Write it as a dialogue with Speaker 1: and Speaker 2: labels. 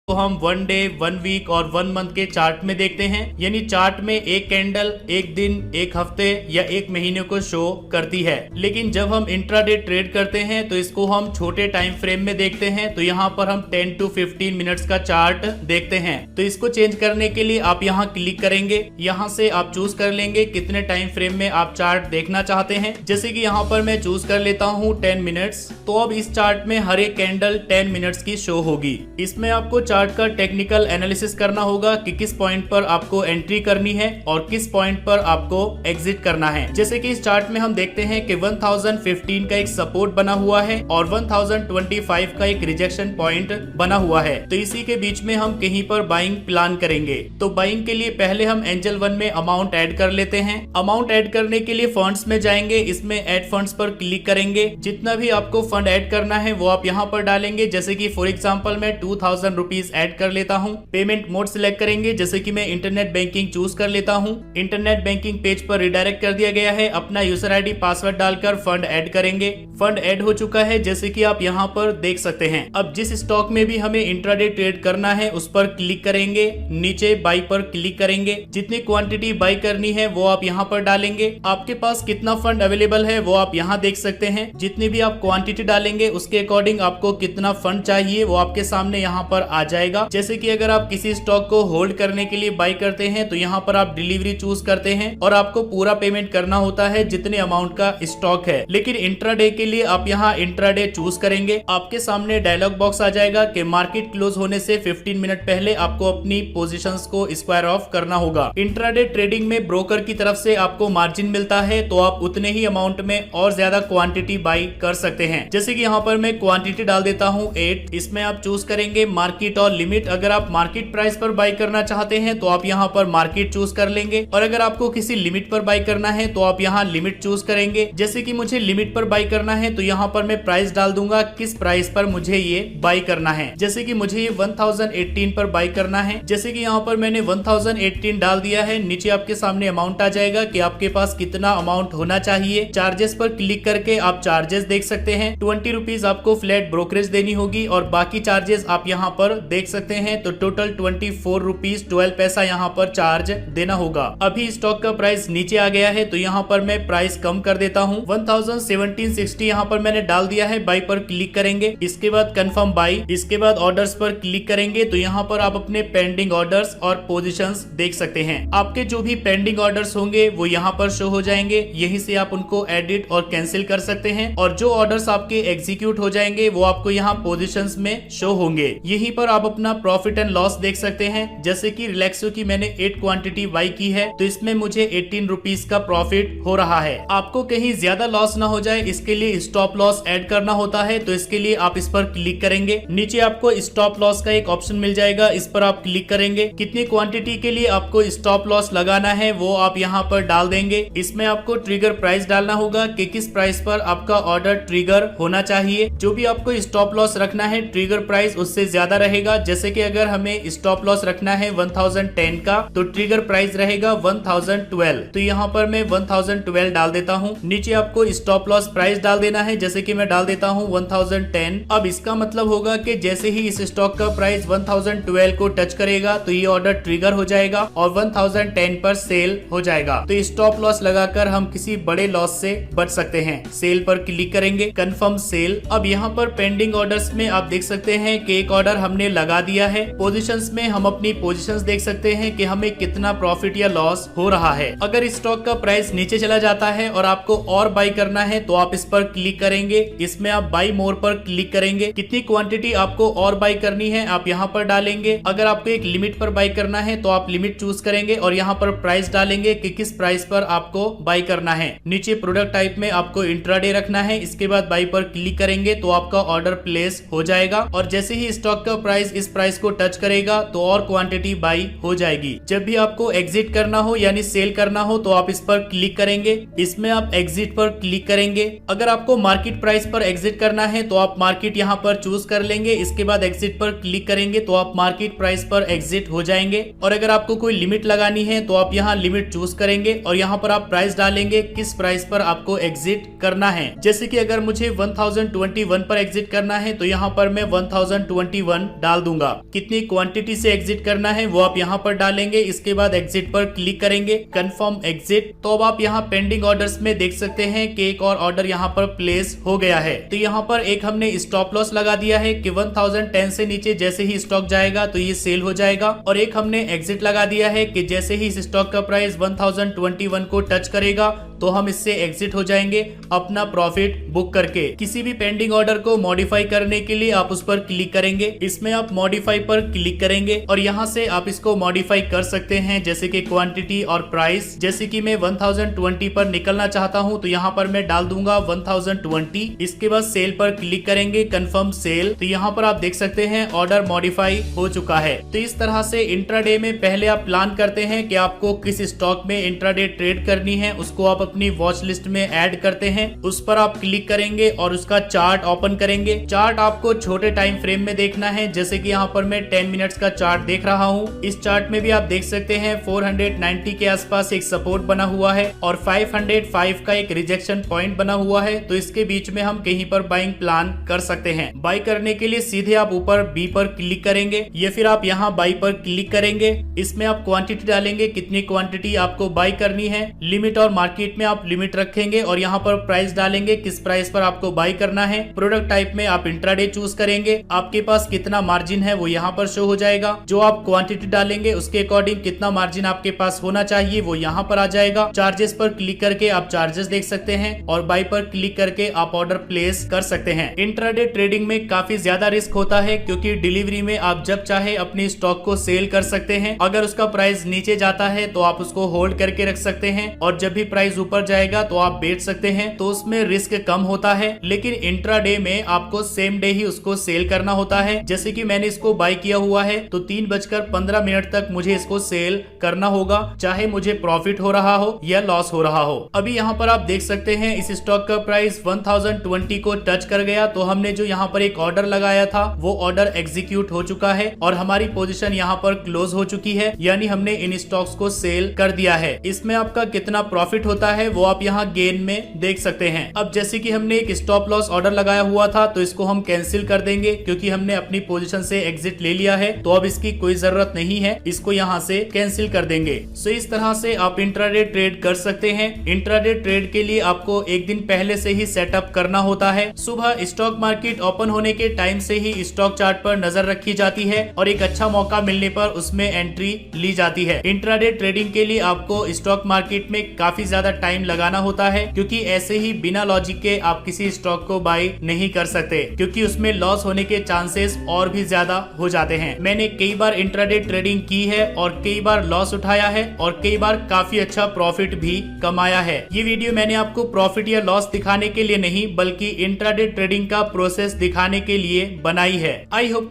Speaker 1: तो हम 1 day, 1 week और 1 मंथ के चार्ट में देखते हैं। यानी चार्ट में एक कैंडल एक दिन, एक हफ्ते या एक महीने को शो करती है। लेकिन जब हम इंट्राडे ट्रेड करते हैं तो इसको हम छोटे टाइम फ्रेम में देखते हैं। तो यहाँ पर हम 10 to 15 मिनट्स का चार्ट देखते हैं। तो इसको चेंज करने के लिए आप यहाँ क्लिक करेंगे। यहाँ से आप चूज कर लेंगे कितने टाइम फ्रेम में आप चार्ट देखना चाहते हैं। जैसे कि यहाँ पर मैं चूज कर लेता हूँ 10 मिनट्स। तो अब इस चार्ट में हर एक कैंडल 10 मिनट्स की शो होगी। इसमें आपको चार्ट का टेक्निकल एनालिसिस करना होगा कि किस पॉइंट पर आपको एंट्री करनी है और किस पॉइंट पर आपको एग्जिट करना है। जैसे कि इस चार्ट में हम देखते हैं कि 1015 का एक सपोर्ट बना हुआ है और 1025 का एक रिजेक्शन पॉइंट बना हुआ है। तो इसी के बीच में हम कहीं पर बाइंग प्लान करेंगे। तो बाइंग के लिए पहले हम एंजल 1 में अमाउंट ऐड कर लेते हैं। अमाउंट ऐड करने के लिए फंड्स में जाएंगे। इसमें ऐड फंड्स पर क्लिक करेंगे। जितना भी आपको फंड ऐड करना है वो आप यहाँ पर डालेंगे। जैसे कि फॉर एग्जाम्पल मैं 2000 रुपीज ऐड कर लेता हूँ। पेमेंट मोड सिलेक्ट करेंगे। जैसे कि मैं इंटरनेट बैंकिंग चूज कर लेता हूँ। इंटरनेट बैंकिंग पेज पर रिडायरेक्ट कर दिया गया है। अपना यूजर आईडी पासवर्ड डालकर फंड ऐड करेंगे। फंड ऐड हो चुका है जैसे कि आप यहाँ पर देख सकते हैं। अब जिस स्टॉक में भी हमें इंट्राडे ट्रेड करना है उस पर क्लिक करेंगे। नीचे बाई पर क्लिक करेंगे। जितनी क्वांटिटी बाई करनी है वो आप यहाँ पर डालेंगे। आपके पास कितना फंड अवेलेबल है वो आप यहाँ देख सकते हैं। जितनी भी आप क्वांटिटी डालेंगे उसके अकॉर्डिंग आपको कितना फंड चाहिए वो आपके सामने यहाँ पर आ जाएगा। जैसे कि अगर आप किसी स्टॉक को होल्ड करने के लिए बाई करते हैं तो यहाँ पर आप डिलीवरी चूज करते हैं और आपको पूरा पेमेंट करना होता है जितने अमाउंट का स्टॉक है। लेकिन इंट्राडे के लिए आप यहाँ इंट्राडे चूज करेंगे। आपके सामने डायलॉग बॉक्स आ जाएगा कि मार्केट क्लोज होने से 15 मिनट पहले आपको अपनी पोजीशंस को स्क्वायर ऑफ करना होगा। इंट्राडे ट्रेडिंग में ब्रोकर की तरफ से आपको मार्जिन मिलता है तो आप उतने ही अमाउंट में और ज्यादा क्वांटिटी बाई कर सकते हैं। जैसे कि यहाँ पर मैं क्वांटिटी डाल देता हूँ 8। इसमें आप चूज करेंगे मार्केट और लिमिट। अगर आप मार्केट प्राइस पर बाई करना चाहते हैं तो आप यहाँ पर मार्केट चूज कर लेंगे और अगर आपको किसी लिमिट पर बाई करना है तो आप यहाँ लिमिट चूज करेंगे। जैसे कि मुझे लिमिट पर बाई करना है तो यहाँ पर मैं प्राइस डाल दूंगा किस प्राइस पर मुझे ये बाई करना है। जैसे कि मुझे ये 1018 पर बाई करना है। जैसे कि यहाँ पर मैंने 1018 डाल दिया है। नीचे आपके सामने अमाउंट आ जाएगा कि आपके पास कितना अमाउंट होना चाहिए। चार्जेस पर क्लिक करके आप चार्जेस देख सकते हैं। 20 रुपीज आपको फ्लैट ब्रोकरेज देनी होगी और बाकी चार्जेस आप यहाँ पर देख सकते हैं। तो टोटल 24 रुपीज 12 पैसा यहाँ पर चार्ज देना होगा। अभी स्टॉक का प्राइस नीचे आ गया है तो यहाँ पर मैं प्राइस कम कर देता हूँ। 1017.60 यहाँ पर मैंने डाल दिया है। बाई पर क्लिक करेंगे। इसके बाद कंफर्म बाई। इसके बाद ऑर्डर्स पर क्लिक करेंगे तो यहाँ पर आप अपने पेंडिंग ऑर्डर्स और पोजीशंस देख सकते हैं। आपके जो भी पेंडिंग ऑर्डर्स होंगे वो यहाँ पर शो हो जाएंगे। यहीं से आप उनको एडिट और कैंसिल कर सकते हैं और जो ऑर्डर्स आपके एग्जीक्यूट हो जाएंगे वो आपको यहाँ पोजीशंस में शो होंगे। यहीं पर आप अपना प्रॉफिट एंड लॉस देख सकते हैं। जैसे कि रिलैक्सो की मैंने 8 क्वांटिटी बाई की है तो इसमें मुझे 18 रुपीज का प्रॉफिट हो रहा है। आपको कहीं ज्यादा लॉस ना हो जाए इसके लिए स्टॉप लॉस ऐड करना होता है। तो इसके लिए आप इस पर क्लिक करेंगे। नीचे आपको स्टॉप लॉस का एक ऑप्शन मिल जाएगा। इस पर आप क्लिक करेंगे। कितनी क्वांटिटी के लिए आपको स्टॉप लॉस लगाना है वो आप यहाँ पर डाल देंगे। इसमें आपको ट्रिगर प्राइस डालना होगा कि किस प्राइस पर आपका ऑर्डर ट्रिगर होना चाहिए। जो भी आपको स्टॉप लॉस रखना है ट्रिगर प्राइस उससे ज्यादा रहेगा। जैसे कि अगर हमें स्टॉप लॉस रखना है 1010 का तो ट्रिगर प्राइस रहेगा 1012। तो यहाँ पर मैं 1012 डाल देता हूँ। नीचे आपको स्टॉप लॉस प्राइस डाल देना है। जैसे कि मैं डाल देता हूँ 1010। अब इसका मतलब होगा कि जैसे ही इस स्टॉक का प्राइस 1012 को टच करेगा तो ये ऑर्डर ट्रिगर हो जाएगा और 1010 पर सेल हो जाएगा। तो स्टॉप लॉस लगाकर हम किसी बड़े लॉस से बच सकते हैं। सेल पर क्लिक करेंगे। Confirm sell. अब यहाँ पर पेंडिंग ऑर्डर्स में आप देख सकते हैं कि एक ऑर्डर हमने लगा दिया है। पोजीशंस में हम अपनी पोजीशंस देख सकते हैं कि हमें कितना प्रॉफिट या लॉस हो रहा है। अगर इस स्टॉक का प्राइस नीचे चला जाता है और आपको और बाई करना है तो आप इस पर क्लिक करेंगे। इसमें आप बाई मोर पर क्लिक करेंगे। कितनी क्वांटिटी आपको और बाई करनी है आप यहाँ पर डालेंगे। अगर आपको एक लिमिट पर बाई करना है तो आप लिमिट चूज करेंगे और यहाँ पर प्राइस डालेंगे कि किस प्राइस पर आपको बाई करना है। नीचे प्रोडक्ट टाइप में आपको इंट्राडे रखना है। इसके बाद बाई पर क्लिक करेंगे तो आपका ऑर्डर प्लेस हो जाएगा और जैसे ही स्टॉक का प्राइस इस प्राइस को टच करेगा तो और क्वांटिटी बाई हो जाएगी। जब भी आपको एग्जिट करना हो यानी सेल करना हो तो आप इस पर क्लिक करेंगे। इसमें आप एग्जिट पर क्लिक करेंगे। अगर आपको मार्केट प्राइस पर एग्जिट करना है तो आप मार्केट यहाँ पर चूज कर लेंगे। इसके बाद एग्जिट पर क्लिक करेंगे तो आप मार्केट प्राइस पर एग्जिट हो जाएंगे। और अगर आपको कोई लिमिट लगानी है तो आप यहाँ लिमिट चूज करेंगे और यहाँ पर आप प्राइस डालेंगे किस प्राइस पर आपको एग्जिट करना है। जैसे कि अगर मुझे 1021 पर एग्जिट करना है तो यहाँ पर मैं 1021 डाल डाल दूंगा। कितनी क्वांटिटी से एग्जिट करना है वो आप यहाँ पर डालेंगे। इसके बाद एग्जिट पर क्लिक करेंगे, कंफर्म एग्जिट। तो अब आप यहाँ पेंडिंग ऑर्डर्स में देख सकते हैं कि एक और ऑर्डर यहाँ पर प्लेस हो गया है। तो यहाँ पर एक हमने स्टॉप लॉस लगा दिया है कि 1010 से नीचे जैसे ही स्टॉक जाएगा तो ये सेल हो जाएगा, और एक हमने एग्जिट लगा दिया है कि जैसे ही इस स्टॉक का प्राइस 1021 को टच करेगा तो हम इससे एग्जिट हो जाएंगे अपना प्रॉफिट बुक करके। किसी भी पेंडिंग ऑर्डर को मॉडिफाई करने के लिए आप उस पर क्लिक करेंगे, इसमें आप मॉडिफाई पर क्लिक करेंगे और यहाँ से आप इसको मॉडिफाई कर सकते हैं, जैसे कि क्वांटिटी और प्राइस। जैसे कि मैं 1020 पर निकलना चाहता हूँ तो यहाँ पर मैं डाल दूंगा 1020। इसके बाद सेल पर क्लिक करेंगे, कंफर्म सेल। तो यहाँ पर आप देख सकते हैं ऑर्डर मॉडिफाई हो चुका है। तो इस तरह से इंट्राडे में पहले आप प्लान करते हैं कि आपको किस स्टॉक में इंट्राडे ट्रेड करनी है, उसको आप अपनी वॉच लिस्ट में ऐड करते हैं। उस पर आप क्लिक करेंगे और उसका चार्ट ओपन करेंगे। चार्ट आपको छोटे टाइम फ्रेम में देखना है, जैसे कि यहाँ पर मैं 10 मिनट्स का चार्ट देख रहा हूँ। इस चार्ट में भी आप देख सकते हैं 490 के आसपास एक सपोर्ट बना हुआ है और 505 का एक रिजेक्शन पॉइंट बना हुआ है। तो इसके बीच में हम कहीं पर बाइंग प्लान कर सकते हैं। बाई करने के लिए सीधे आप ऊपर बी पर क्लिक करेंगे या फिर आप यहाँ बाई पर क्लिक करेंगे। इसमें आप क्वांटिटी डालेंगे, कितनी क्वांटिटी आपको बाई करनी है। लिमिट और मार्केट में आप लिमिट रखेंगे और यहाँ पर प्राइस डालेंगे, किस प्राइस पर आपको बाई करना है। प्रोडक्ट टाइप में आप इंट्राडे चूज करेंगे। आपके पास कितना मार्जिन है वो यहाँ पर शो हो जाएगा। जो आप क्वांटिटी डालेंगे उसके अकॉर्डिंग कितना मार्जिन आपके पास होना चाहिए वो यहाँ पर आ जाएगा। चार्जेस पर क्लिक करके आप चार्जेस देख सकते हैं और बाई पर क्लिक करके आप ऑर्डर प्लेस कर सकते हैं। इंट्राडे ट्रेडिंग में काफी ज्यादा रिस्क होता है, क्योंकि डिलीवरी में आप जब चाहे अपनी स्टॉक को सेल कर सकते हैं। अगर उसका प्राइस नीचे जाता है तो आप उसको होल्ड करके रख सकते हैं और जब भी प्राइस ऊपर जाएगा तो आप बेच सकते हैं। तो उसमें रिस्क कम होता है। लेकिन इंट्राडे में आपको सेम डे ही उसको सेल करना होता है। जैसे कि मैंने इसको बाय किया हुआ है तो 3:15 तक मुझे इसको सेल करना होगा, चाहे मुझे प्रॉफिट हो रहा हो या लॉस हो रहा हो। अभी यहाँ पर आप देख सकते हैं इस स्टॉक का प्राइस 1020 को टच कर गया। तो हमने जो यहाँ पर एक ऑर्डर लगाया था वो ऑर्डर एग्जीक्यूट हो चुका है और हमारी पोजीशन यहाँ पर क्लोज हो चुकी है, यानी हमने इन स्टॉक्स को सेल कर दिया है। इसमें आपका कितना प्रॉफिट होता है वो आप यहाँ गेन में देख सकते हैं। अब जैसे कि हमने एक स्टॉप लॉस ऑर्डर लगाया हुआ था तो इसको हम कैंसिल कर देंगे, क्योंकि हमने अपनी पोजीशन से एग्जिट ले लिया है तो अब इसकी कोई जरूरत नहीं है। इसको यहाँ से कैंसिल कर देंगे। सो इस तरह से आप इंट्राडे ट्रेड कर सकते हैं। इंट्राडे ट्रेड के लिए आपको एक दिन पहले से ही सेटअप करना होता है। सुबह स्टॉक मार्केट ओपन होने के टाइम से ही स्टॉक चार्ट पर नजर रखी जाती है और एक अच्छा मौका मिलने पर उसमें एंट्री ली जाती है। इंट्राडे ट्रेडिंग के लिए आपको स्टॉक मार्केट में काफी ज्यादा टाइम लगाना होता है, क्योंकि ऐसे ही बिना लॉजिक के आप किसी स्टॉक को बाय नहीं कर सकते, क्योंकि उसमें लॉस होने के चांसेस और भी ज्यादा हो जाते हैं। मैंने कई बार इंट्राडे ट्रेडिंग की है और कई बार लॉस उठाया है और कई बार काफी अच्छा प्रॉफिट भी कमाया है। ये वीडियो मैंने आपको प्रॉफिट या लॉस दिखाने के लिए नहीं, बल्कि इंट्राडे ट्रेडिंग का प्रोसेस दिखाने के लिए बनाई है। I hope